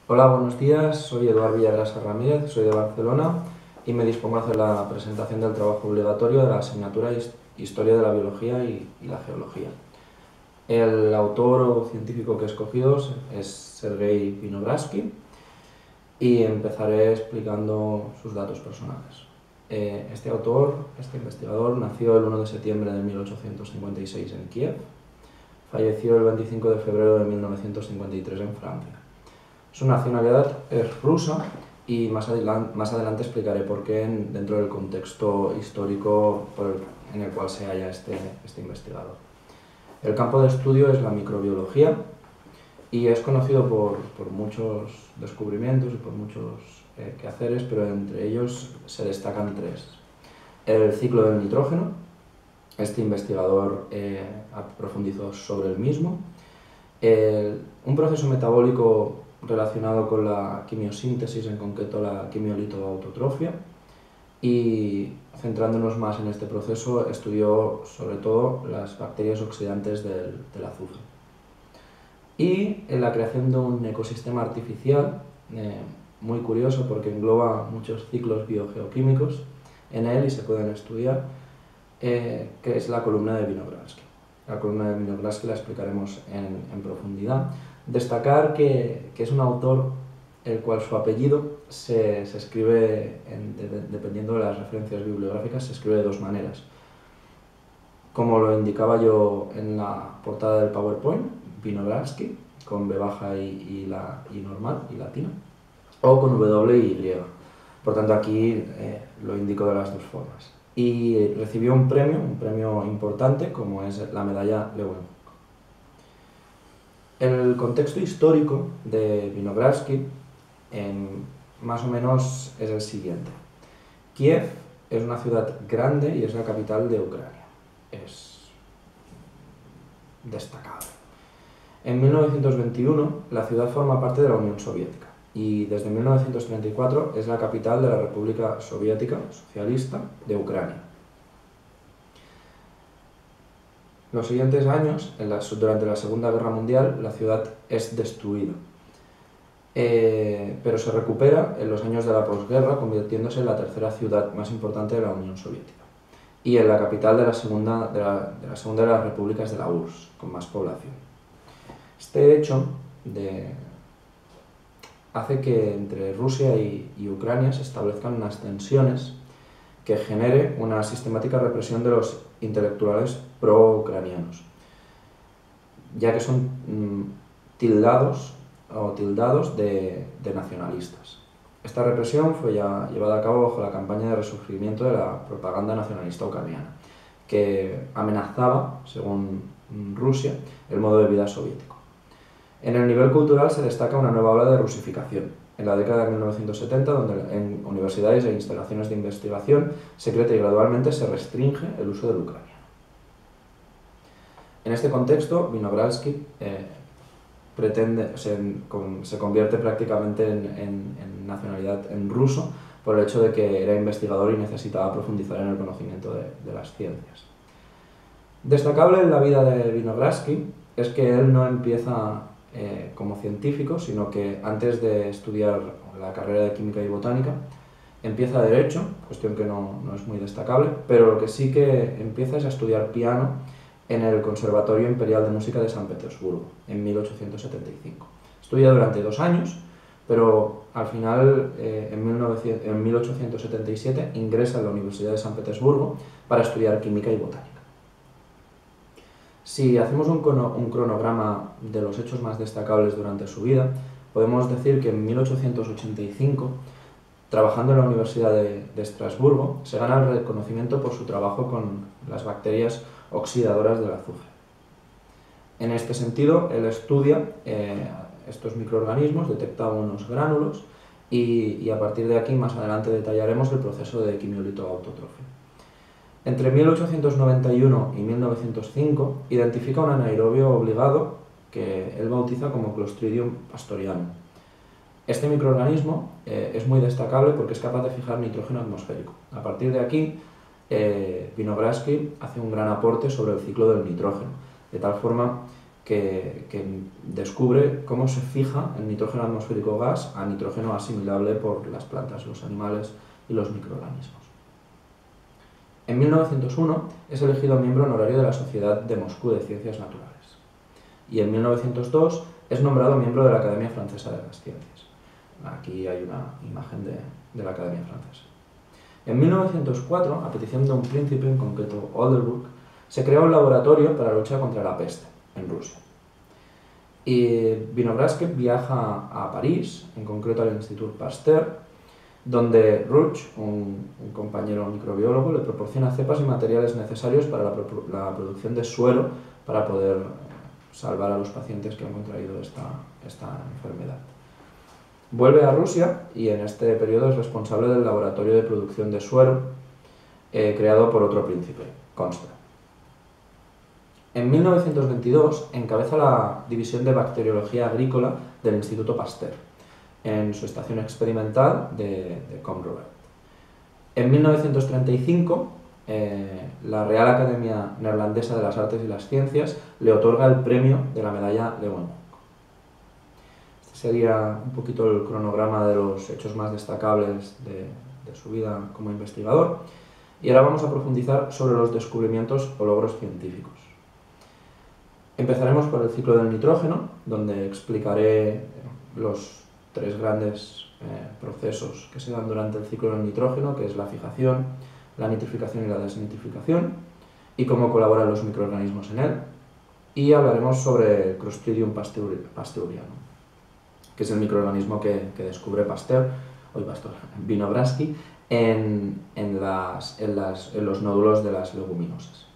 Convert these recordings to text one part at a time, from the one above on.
Hola, buenos días. Soy Eduardo Villagrasa Ramírez, soy de Barcelona y me dispongo a hacer la presentación del trabajo obligatorio de la asignatura Historia de la Biología y la Geología. El autor o científico que he escogido es Sergei Vinogradsky y empezaré explicando sus datos personales. Este investigador, nació el 1 de septiembre de 1856 en Kiev, falleció el 25 de febrero de 1953 en Francia. Su nacionalidad es rusa y más adelante explicaré por qué dentro del contexto histórico en el cual se halla este investigador. El campo de estudio es la microbiología y es conocido por muchos descubrimientos y por muchos quehaceres, pero entre ellos se destacan tres. El ciclo del nitrógeno, este investigador profundizó sobre el mismo. Un proceso metabólico relacionado con la quimiosíntesis, en concreto la quimiolitoautotrofia, y centrándonos más en este proceso, estudió sobre todo las bacterias oxidantes del azufre. Y en la creación de un ecosistema artificial, muy curioso porque engloba muchos ciclos biogeoquímicos en él y se pueden estudiar, que es la columna de Vinogradsky. La columna de Vinogradsky la explicaremos en profundidad. Destacar que es un autor el cual su apellido se escribe, dependiendo de las referencias bibliográficas, se escribe de dos maneras. Como lo indicaba yo en la portada del PowerPoint, Vinogradsky, con B baja y normal, y latina, o con W y Y. Por tanto, aquí lo indico de las dos formas. Y recibió un premio importante, como es la medalla Leeuwenhoek. El contexto histórico de Vinogradsky más o menos es el siguiente. Kiev es una ciudad grande y es la capital de Ucrania. Es destacable. En 1921 la ciudad forma parte de la Unión Soviética y desde 1934 es la capital de la República Soviética Socialista de Ucrania. Los siguientes años, durante la Segunda Guerra Mundial, la ciudad es destruida, pero se recupera en los años de la posguerra, convirtiéndose en la tercera ciudad más importante de la Unión Soviética y en la capital de la segunda de las repúblicas de la URSS, con más población. Este hecho hace que entre Rusia y Ucrania se establezcan unas tensiones que genere una sistemática represión de los intelectuales pro-ucranianos, ya que son tildados de nacionalistas. Esta represión fue ya llevada a cabo bajo la campaña de resurgimiento de la propaganda nacionalista ucraniana, que amenazaba, según Rusia, el modo de vida soviético. En el nivel cultural se destaca una nueva ola de rusificación. En la década de 1970, donde en universidades e instalaciones de investigación secreta y gradualmente se restringe el uso del ucraniano. En este contexto, Vinogradsky se convierte prácticamente en nacionalidad en ruso por el hecho de que era investigador y necesitaba profundizar en el conocimiento de las ciencias. Destacable en la vida de Vinogradsky es que él no empieza como científico, sino que antes de estudiar la carrera de Química y Botánica, empieza Derecho, cuestión que no es muy destacable, pero lo que sí que empieza es a estudiar piano en el Conservatorio Imperial de Música de San Petersburgo, en 1875. Estudia durante 2 años, pero al final, en 1877, ingresa a la Universidad de San Petersburgo para estudiar Química y Botánica. Si hacemos un cronograma de los hechos más destacables durante su vida, podemos decir que en 1885, trabajando en la Universidad de Estrasburgo, se gana el reconocimiento por su trabajo con las bacterias oxidadoras del azufre. En este sentido, él estudia estos microorganismos, detecta unos gránulos y a partir de aquí más adelante detallaremos el proceso de quimiolitoautotrofia. Entre 1891 y 1905 identifica un anaerobio obligado que él bautiza como Clostridium pastorianum. Este microorganismo es muy destacable porque es capaz de fijar nitrógeno atmosférico. A partir de aquí, Vinogradsky hace un gran aporte sobre el ciclo del nitrógeno, de tal forma que descubre cómo se fija el nitrógeno atmosférico gas a nitrógeno asimilable por las plantas, los animales y los microorganismos. En 1901 es elegido miembro honorario de la Sociedad de Moscú de Ciencias Naturales y en 1902 es nombrado miembro de la Academia Francesa de las Ciencias. Aquí hay una imagen de la Academia Francesa. En 1904, a petición de un príncipe, en concreto Oldenburg, se crea un laboratorio para la lucha contra la peste en Rusia. Y Vinogradski viaja a París, en concreto al Institut Pasteur, donde Ruch, un compañero microbiólogo, le proporciona cepas y materiales necesarios para la producción de suero para poder salvar a los pacientes que han contraído esta enfermedad. Vuelve a Rusia y en este periodo es responsable del laboratorio de producción de suero creado por otro príncipe, Constant. En 1922 encabeza la división de bacteriología agrícola del Instituto Pasteur en su estación experimental de Comrobert. En 1935 la Real Academia Neerlandesa de las Artes y las Ciencias le otorga el premio de la medalla Leeuwenhoek. Este sería un poquito el cronograma de los hechos más destacables de su vida como investigador. Y ahora vamos a profundizar sobre los descubrimientos o logros científicos. Empezaremos por el ciclo del nitrógeno, donde explicaré los tres grandes procesos que se dan durante el ciclo del nitrógeno, que es la fijación, la nitrificación y la desnitrificación, y cómo colaboran los microorganismos en él. Y hablaremos sobre el Clostridium pasteurianum, que es el microorganismo que descubre Vinogradski en los nódulos de las leguminosas.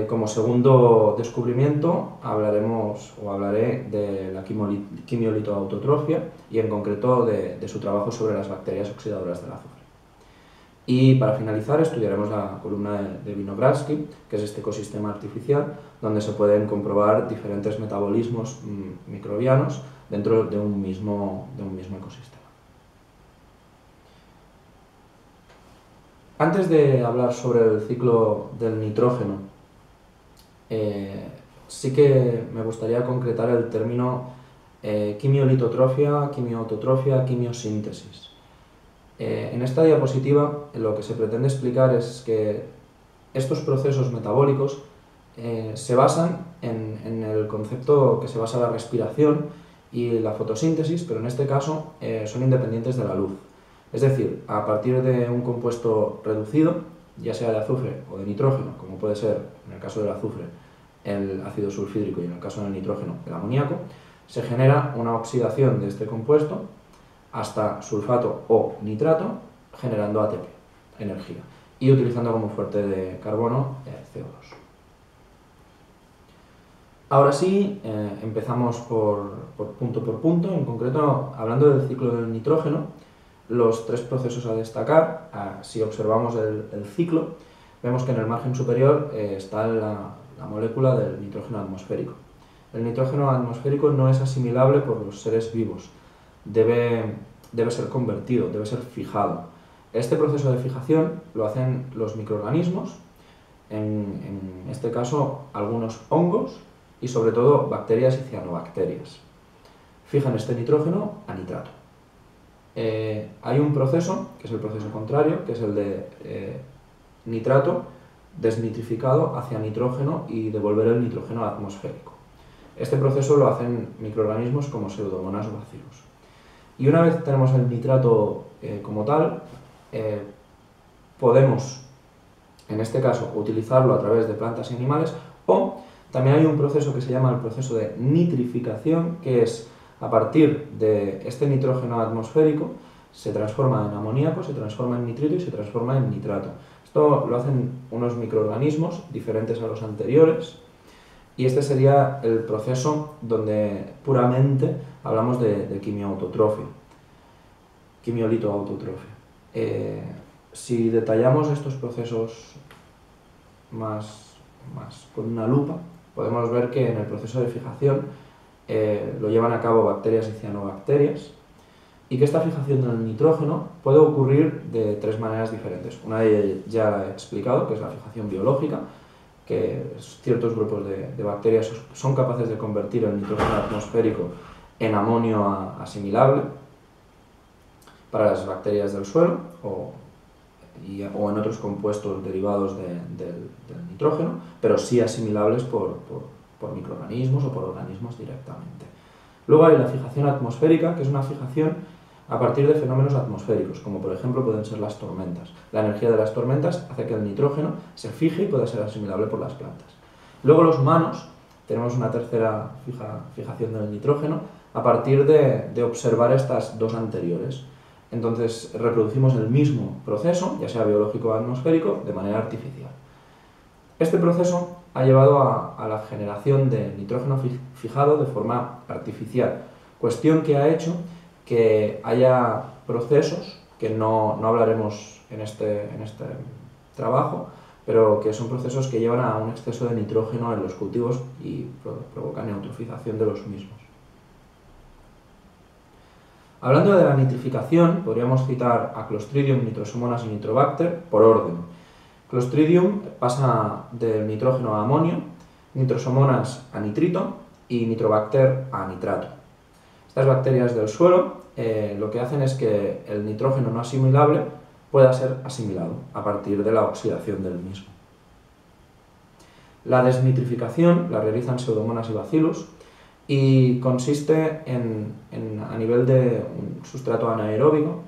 Como segundo descubrimiento hablaré de la quimiolitoautotrofia y en concreto de su trabajo sobre las bacterias oxidadoras del azufre. Y para finalizar estudiaremos la columna de Vinogradski, que es este ecosistema artificial donde se pueden comprobar diferentes metabolismos microbianos dentro de un mismo ecosistema. Antes de hablar sobre el ciclo del nitrógeno, sí que me gustaría concretar el término quimiolitotrofia, quimiautotrofia, quimiosíntesis. En esta diapositiva lo que se pretende explicar es que estos procesos metabólicos se basan en el concepto que se basa en la respiración y la fotosíntesis, pero en este caso son independientes de la luz. Es decir, a partir de un compuesto reducido, ya sea de azufre o de nitrógeno, como puede ser en el caso del azufre el ácido sulfídrico y en el caso del nitrógeno el amoníaco, se genera una oxidación de este compuesto hasta sulfato o nitrato, generando ATP, energía, y utilizando como fuente de carbono CO2. Ahora sí, empezamos por punto, en concreto hablando del ciclo del nitrógeno. Los tres procesos a destacar, si observamos el ciclo, vemos que en el margen superior está la molécula del nitrógeno atmosférico. El nitrógeno atmosférico no es asimilable por los seres vivos, debe ser convertido, debe ser fijado. Este proceso de fijación lo hacen los microorganismos, en este caso algunos hongos y sobre todo bacterias y cianobacterias. Fijan este nitrógeno a nitrato. Hay un proceso, que es el proceso contrario, que es el de nitrato desnitrificado hacia nitrógeno y devolver el nitrógeno atmosférico. Este proceso lo hacen microorganismos como Pseudomonas o Bacillus. Y una vez tenemos el nitrato como tal, podemos, en este caso, utilizarlo a través de plantas y animales, o también hay un proceso que se llama el proceso de nitrificación, que es a partir de este nitrógeno atmosférico, se transforma en amoníaco, se transforma en nitrito y se transforma en nitrato. Esto lo hacen unos microorganismos diferentes a los anteriores y este sería el proceso donde puramente hablamos de quimiolitoautotrofia. Si detallamos estos procesos más con una lupa, podemos ver que en el proceso de fijación lo llevan a cabo bacterias y cianobacterias y que esta fijación del nitrógeno puede ocurrir de tres maneras diferentes. Una de ellas ya la he explicado, que es la fijación biológica, que ciertos grupos de bacterias son capaces de convertir el nitrógeno atmosférico en amonio asimilable para las bacterias del suelo o en otros compuestos derivados del nitrógeno, pero sí asimilables por microorganismos o por organismos directamente. Luego hay la fijación atmosférica, que es una fijación a partir de fenómenos atmosféricos, como por ejemplo pueden ser las tormentas. La energía de las tormentas hace que el nitrógeno se fije y pueda ser asimilable por las plantas. Luego los humanos tenemos una tercera fijación del nitrógeno a partir de observar estas dos anteriores. Entonces reproducimos el mismo proceso, ya sea biológico o atmosférico, de manera artificial. Este proceso ha llevado a la generación de nitrógeno fijado de forma artificial, cuestión que ha hecho que haya procesos que no hablaremos en este trabajo, pero que son procesos que llevan a un exceso de nitrógeno en los cultivos y provocan eutrofización de los mismos. Hablando de la nitrificación, podríamos citar a Clostridium, Nitrosomonas y Nitrobacter por orden. Clostridium pasa del nitrógeno a amonio, Nitrosomonas a nitrito y Nitrobacter a nitrato. Estas bacterias del suelo lo que hacen es que el nitrógeno no asimilable pueda ser asimilado a partir de la oxidación del mismo. La desnitrificación la realizan Pseudomonas y Bacillus y consiste a nivel de un sustrato anaeróbico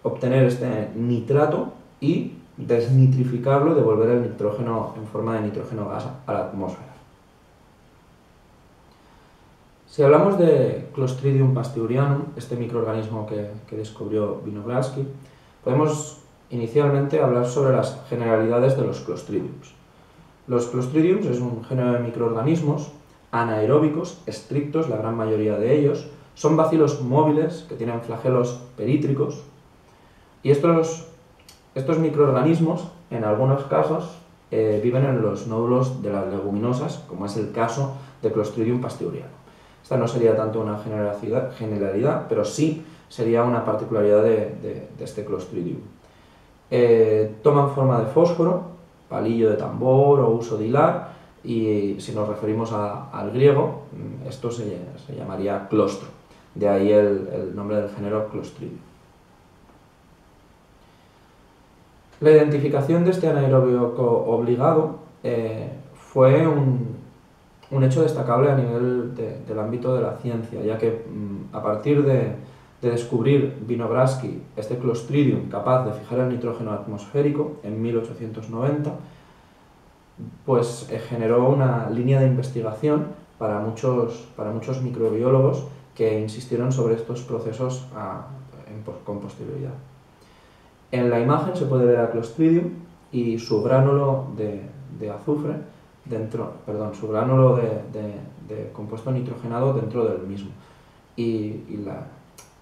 obtener este nitrato y desnitrificarlo, devolver el nitrógeno en forma de nitrógeno gas a la atmósfera. Si hablamos de Clostridium pasteurianum, este microorganismo que descubrió Winogradsky, podemos inicialmente hablar sobre las generalidades de los Clostridiums. Los Clostridiums es un género de microorganismos anaeróbicos estrictos, la gran mayoría de ellos, son bacilos móviles que tienen flagelos perítricos y estos microorganismos, en algunos casos, viven en los nódulos de las leguminosas, como es el caso de Clostridium pasteurianum. Esta no sería tanto una generalidad, pero sí sería una particularidad de este Clostridium. Toman forma de fósforo, palillo de tambor o uso de hilar, y si nos referimos al griego, esto se llamaría clostro, de ahí el nombre del género Clostridium. La identificación de este anaerobio obligado fue un hecho destacable a nivel del ámbito de la ciencia, ya que a partir de descubrir Winogradsky este Clostridium capaz de fijar el nitrógeno atmosférico en 1890, pues generó una línea de investigación para muchos microbiólogos que insistieron sobre estos procesos con posterioridad. En la imagen se puede ver a Clostridium y su gránulo de azufre su gránulo de compuesto nitrogenado dentro del mismo y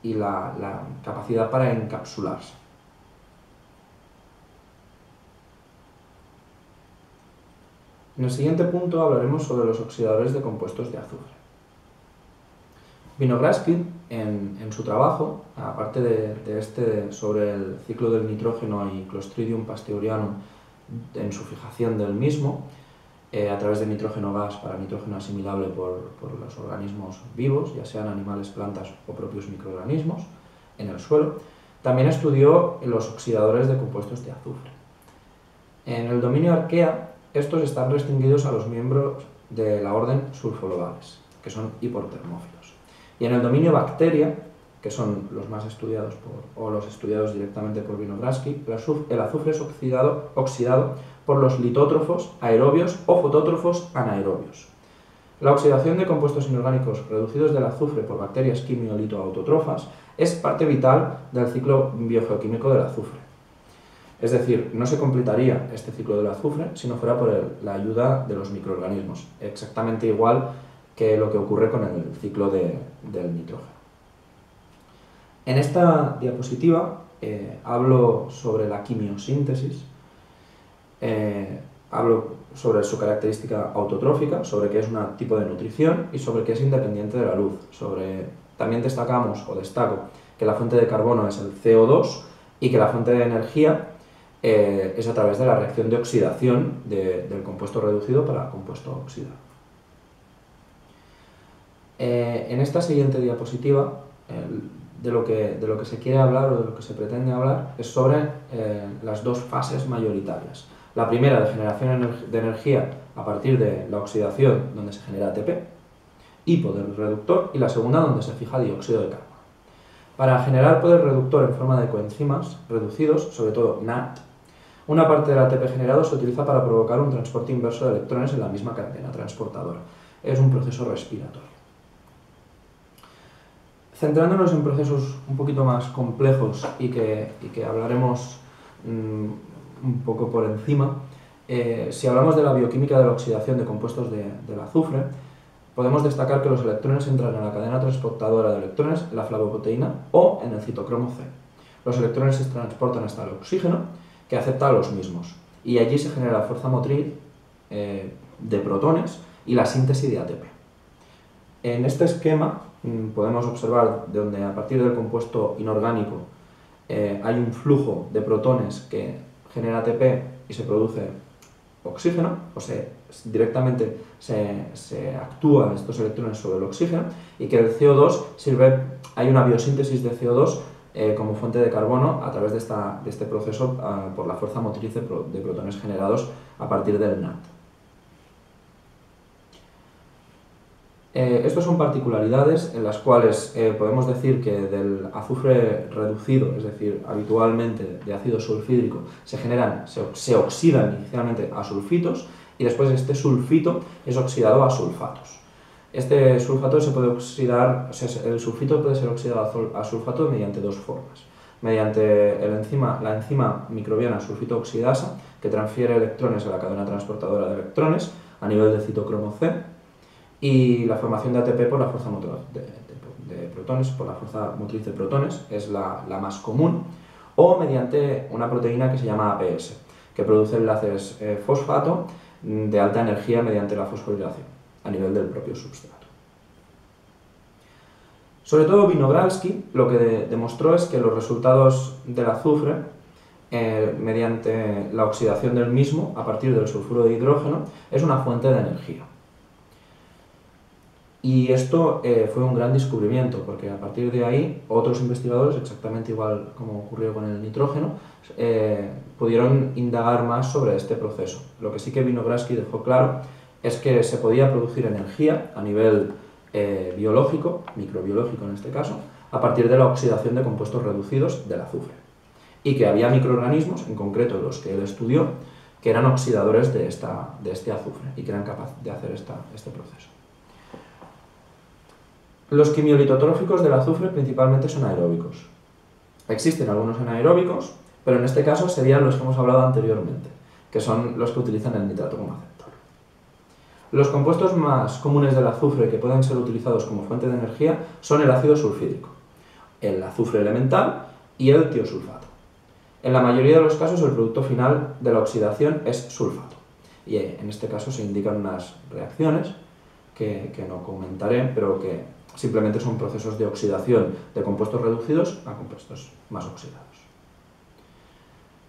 la capacidad para encapsularse. En el siguiente punto hablaremos sobre los oxidadores de compuestos de azufre. Winogradsky, en su trabajo, aparte sobre el ciclo del nitrógeno y Clostridium pasteurianum en su fijación del mismo, a través de nitrógeno gas para nitrógeno asimilable por los organismos vivos, ya sean animales, plantas o propios microorganismos, en el suelo, también estudió los oxidadores de compuestos de azufre. En el dominio Archaea, estos están restringidos a los miembros de la orden sulfolobales, que son hipotermófilos. Y en el dominio Bacteria, que son los más estudiados los estudiados directamente por Winogradsky, el azufre es oxidado por los litótrofos aerobios o fotótrofos anaerobios. La oxidación de compuestos inorgánicos reducidos del azufre por bacterias quimiolito-autotrófas es parte vital del ciclo biogeoquímico del azufre. Es decir, no se completaría este ciclo del azufre si no fuera por la ayuda de los microorganismos, exactamente igual que lo que ocurre con el ciclo del nitrógeno. En esta diapositiva hablo sobre la quimiosíntesis, hablo sobre su característica autotrófica, sobre qué es un tipo de nutrición y sobre qué es independiente de la luz. También destaco que la fuente de carbono es el CO2 y que la fuente de energía es a través de la reacción de oxidación del compuesto reducido para compuesto oxidado. En esta siguiente diapositiva, de lo que se quiere hablar o de lo que se pretende hablar es sobre las dos fases mayoritarias. La primera, de generación de energía a partir de la oxidación, donde se genera ATP, y poder reductor, y la segunda, donde se fija dióxido de carbono. Para generar poder reductor en forma de coenzimas reducidos, sobre todo NAT, una parte del ATP generado se utiliza para provocar un transporte inverso de electrones en la misma cadena transportadora. Es un proceso respiratorio. Centrándonos en procesos un poquito más complejos y que hablaremos un poco por encima, si hablamos de la bioquímica de la oxidación de compuestos del azufre, podemos destacar que los electrones entran en la cadena transportadora de electrones, la flavoproteína o en el citocromo C. Los electrones se transportan hasta el oxígeno, que acepta a los mismos, y allí se genera la fuerza motriz de protones y la síntesis de ATP. En este esquema podemos observar de donde a partir del compuesto inorgánico hay un flujo de protones que genera ATP y se produce oxígeno, o sea, directamente se actúan estos electrones sobre el oxígeno, y que el CO2 hay una biosíntesis de CO2 como fuente de carbono a través de este proceso por la fuerza motriz de protones generados a partir del NAT. Estas son particularidades en las cuales podemos decir que del azufre reducido, es decir, habitualmente de ácido sulfídrico, se oxidan inicialmente a sulfitos, y después este sulfito es oxidado a sulfatos. Este sulfato se puede oxidar, o sea, el sulfito puede ser oxidado a sulfato mediante dos formas. Mediante la enzima microbiana sulfito oxidasa, que transfiere electrones a la cadena transportadora de electrones a nivel de citocromo C, y la formación de ATP por la fuerza motriz de protones, por la fuerza motriz de protones, es la más común, o mediante una proteína que se llama APS, que produce enlaces fosfato de alta energía mediante la fosforilación a nivel del propio substrato. Sobre todo Winogradsky lo que demostró es que los resultados del azufre mediante la oxidación del mismo a partir del sulfuro de hidrógeno es una fuente de energía. Y esto fue un gran descubrimiento, porque a partir de ahí otros investigadores, exactamente igual como ocurrió con el nitrógeno, pudieron indagar más sobre este proceso. Lo que sí que Winogradsky dejó claro es que se podía producir energía a nivel biológico, microbiológico en este caso, a partir de la oxidación de compuestos reducidos del azufre. Y que había microorganismos, en concreto los que él estudió, que eran oxidadores de este azufre y que eran capaces de hacer este proceso. Los quimiolitotróficos del azufre principalmente son aeróbicos. Existen algunos anaeróbicos, pero en este caso serían los que hemos hablado anteriormente, que son los que utilizan el nitrato como aceptor. Los compuestos más comunes del azufre que pueden ser utilizados como fuente de energía son el ácido sulfídrico, el azufre elemental y el tiosulfato. En la mayoría de los casos el producto final de la oxidación es sulfato, y en este caso se indican unas reacciones que no comentaré, pero que simplemente son procesos de oxidación de compuestos reducidos a compuestos más oxidados.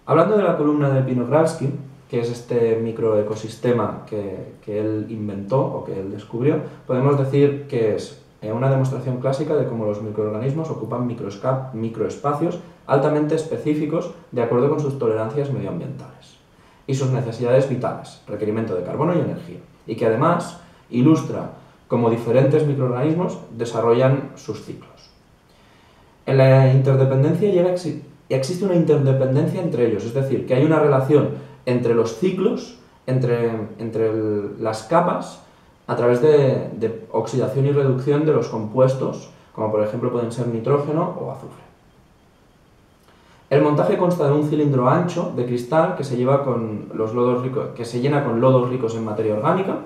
Hablando de la columna de Winogradsky, que es este microecosistema que él inventó o que él descubrió, podemos decir que es una demostración clásica de cómo los microorganismos ocupan microespacios altamente específicos de acuerdo con sus tolerancias medioambientales y sus necesidades vitales, requerimiento de carbono y energía, y que además ilustra cómo diferentes microorganismos desarrollan sus ciclos. En la interdependencia existe una interdependencia entre ellos, es decir, que hay una relación entre los ciclos, entre las capas, a través de oxidación y reducción de los compuestos, como por ejemplo pueden ser nitrógeno o azufre. El montaje consta de un cilindro ancho de cristal que se llena con lodos ricos en materia orgánica.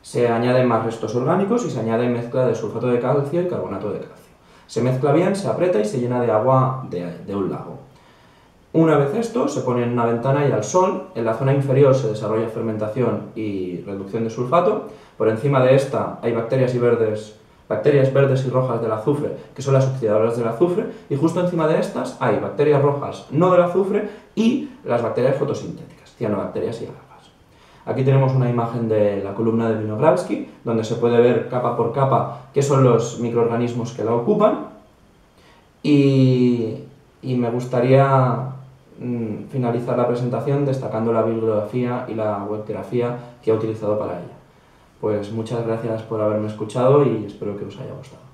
Se añaden más restos orgánicos y se añade mezcla de sulfato de calcio y carbonato de calcio. Se mezcla bien, se aprieta y se llena de agua de un lago. Una vez esto, se pone en una ventana y al sol. En la zona inferior se desarrolla fermentación y reducción de sulfato. Por encima de esta hay bacterias y verdes bacterias verdes y rojas del azufre, que son las oxidadoras del azufre, y justo encima de estas hay bacterias rojas no del azufre y las bacterias fotosintéticas, cianobacterias y algas. Aquí tenemos una imagen de la columna de Vinogradski, donde se puede ver capa por capa qué son los microorganismos que la ocupan, y me gustaría finalizar la presentación destacando la bibliografía y la webgrafía que he utilizado para ella. Pues muchas gracias por haberme escuchado y espero que os haya gustado.